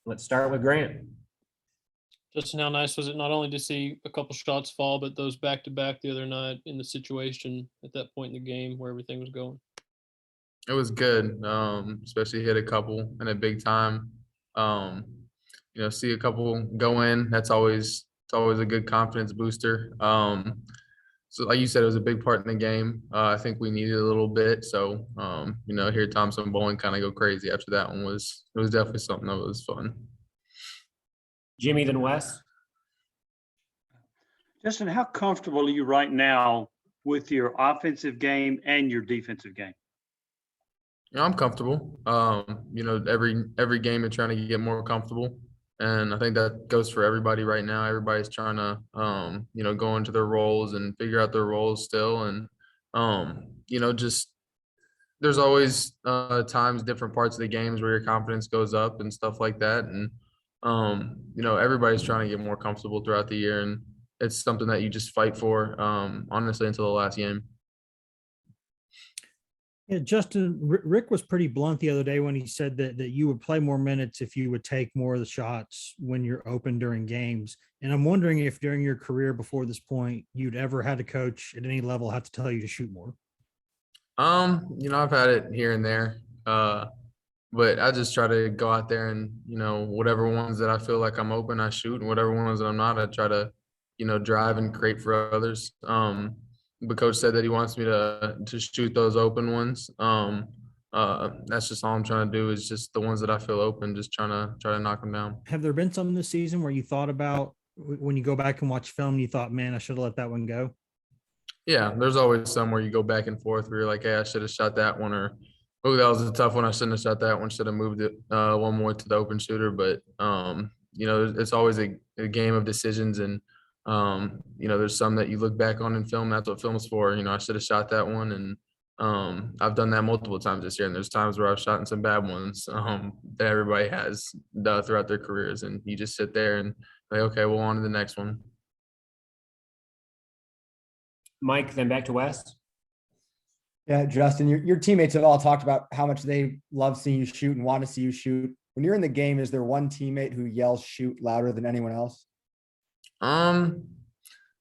Let's start with Grant. Justin, how nice was it not only to see a couple shots fall, but those back-to-back the other night in the situation at that point in the game where everything was going? It was good, especially hit a couple in a big time. See a couple go in. It's always a good confidence booster. So like you said, it was a big part in the game. I think we needed a little bit. So hear Thompson Bowling kind of go crazy after that one was definitely something that was fun. Jimmy, then Wes. Justin, how comfortable are you right now with your offensive game and your defensive game? I'm comfortable. Every game you're trying to get more comfortable. And I think that goes for everybody right now. Everybody's trying to, go into their roles and figure out their roles still. And, just there's always times, different parts of the games where your confidence goes up and stuff like that. And, everybody's trying to get more comfortable throughout the year. And it's something that you just fight for, honestly, until the last game. Yeah, Justin, Rick was pretty blunt the other day when he said that you would play more minutes if you would take more of the shots when you're open during games. And I'm wondering if during your career before this point, you'd ever had a coach at any level have to tell you to shoot more. I've had it here and there, but I just try to go out there and, whatever ones that I feel like I'm open, I shoot, and whatever ones that I'm not, I try to, drive and create for others. But coach said that he wants me to shoot those open ones. That's just all I'm trying to do is just the ones that I feel open, just try to knock them down. Have there been some this season where you thought about when you go back and watch film, you thought, man, I should have let that one go? Yeah, there's always some where you go back and forth where you're like, hey, I should have shot that one, or oh, that was a tough one. I shouldn't have shot that one. Should have moved it one more to the open shooter. But it's always a game of decisions, and there's some that you look back on in film. That's what film's for. I should have shot that one, and I've done that multiple times this year. And there's times where I've shot in some bad ones that everybody has throughout their careers, and you just sit there and like, okay, we'll on to the next one. Mike, then back to Wes. Yeah, Justin, your teammates have all talked about how much they love seeing you shoot and want to see you shoot. When you're in the game, is there one teammate who yells shoot louder than anyone else? Not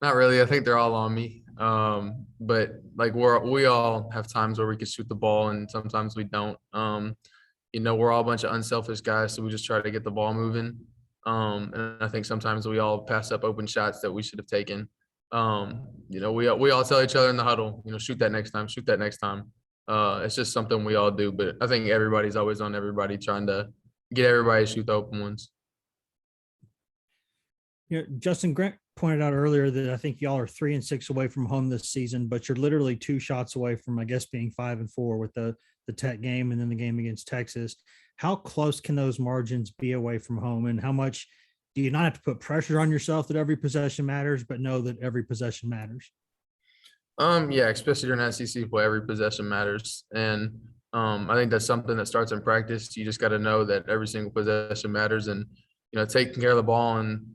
really. I think they're all on me. But like we all have times where we can shoot the ball and sometimes we don't. We're all a bunch of unselfish guys, so we just try to get the ball moving. And I think sometimes we all pass up open shots that we should have taken. We all tell each other in the huddle, shoot that next time, shoot that next time. It's just something we all do, but I think everybody's always on everybody trying to get everybody to shoot the open ones. Justin, Grant pointed out earlier that I think y'all are 3-6 away from home this season, but you're literally 2 shots away from, I guess, being 5-4 with the Tech game and then the game against Texas. How close can those margins be away from home, and how much do you not have to put pressure on yourself that every possession matters, but know that every possession matters? Yeah, especially during SEC play, every possession matters. And I think that's something that starts in practice. You just got to know that every single possession matters, and, taking care of the ball and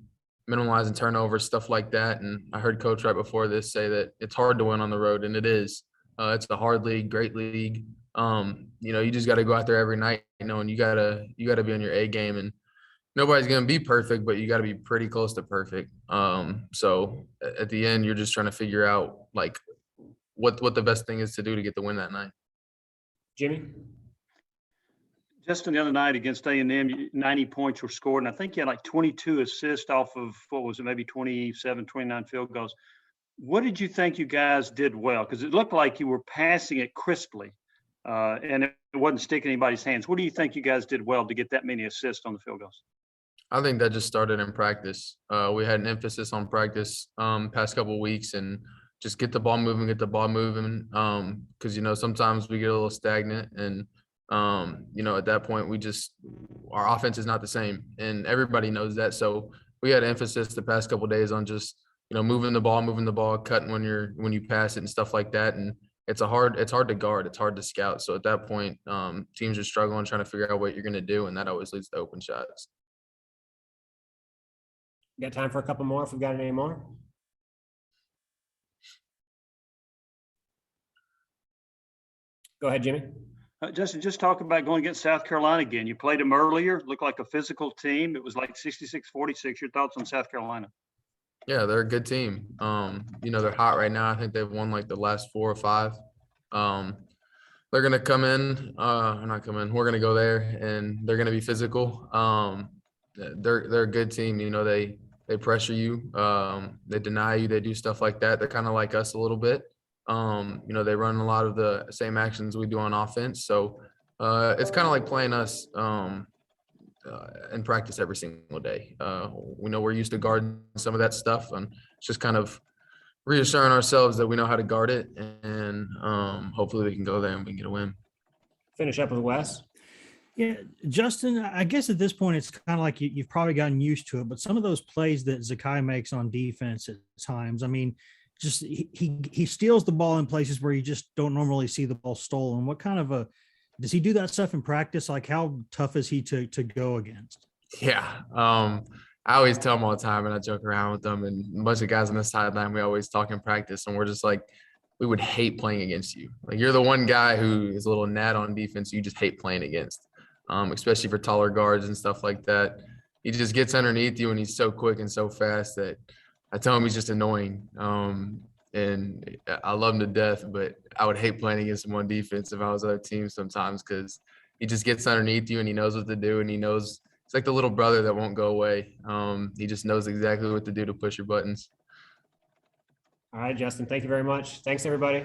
minimizing turnovers, stuff like that. And I heard Coach right before this say that it's hard to win on the road, and it is. It's a hard league, great league. You just got to go out there every night, and you gotta be on your A game, and nobody's going to be perfect, but you got to be pretty close to perfect. So at the end, you're just trying to figure out like what the best thing is to do to get the win that night. Jimmy? Justin, the other night against A&M, 90 points were scored, and I think you had like 22 assists off of, what was it, maybe 27, 29 field goals. What did you think you guys did well? Because it looked like you were passing it crisply, and it wasn't sticking anybody's hands. What do you think you guys did well to get that many assists on the field goals? I think that just started in practice. We had an emphasis on practice past couple of weeks, and just get the ball moving. Because, sometimes we get a little stagnant, and, at that point our offense is not the same, and everybody knows that. So we had emphasis the past couple of days on just, moving the ball, cutting when you pass it and stuff like that. And it's hard to guard. It's hard to scout. So at that point, teams are struggling, trying to figure out what you're going to do. And that always leads to open shots. Got time for a couple more if we've got any more? Go ahead, Jimmy. Justin, just talk about going against South Carolina again. You played them earlier, looked like a physical team. It was like 66-46. Your thoughts on South Carolina? Yeah, they're a good team. They're hot right now. I think they've won like the last 4 or 5. They're gonna come in, or not come in. We're gonna go there, and they're gonna be physical. They're a good team. They pressure you. They deny you. They do stuff like that. They're kind of like us a little bit. They run a lot of the same actions we do on offense. So it's kind of like playing us in practice every single day. We know we're used to guarding some of that stuff, and it's just kind of reassuring ourselves that we know how to guard it, and hopefully we can go there and we can get a win. Finish up with Wes. Yeah, Justin, I guess at this point, it's kind of like you've probably gotten used to it, but some of those plays that Zakai makes on defense at times, I mean, just he steals the ball in places where you just don't normally see the ball stolen. What kind of does he do that stuff in practice? Like, how tough is he to go against? Yeah. I always tell them all the time, and I joke around with them, and a bunch of guys on the sideline, we always talk in practice, and we're just like, we would hate playing against you. Like, you're the one guy who is a little gnat on defense you just hate playing against, especially for taller guards and stuff like that. He just gets underneath you, and he's so quick and so fast that I tell him he's just annoying. And I love him to death, but I would hate playing against him on defense if I was other teams sometimes, because he just gets underneath you and he knows what to do, and he knows it's like the little brother that won't go away. He just knows exactly what to do to push your buttons. All right, Justin, thank you very much. Thanks, everybody.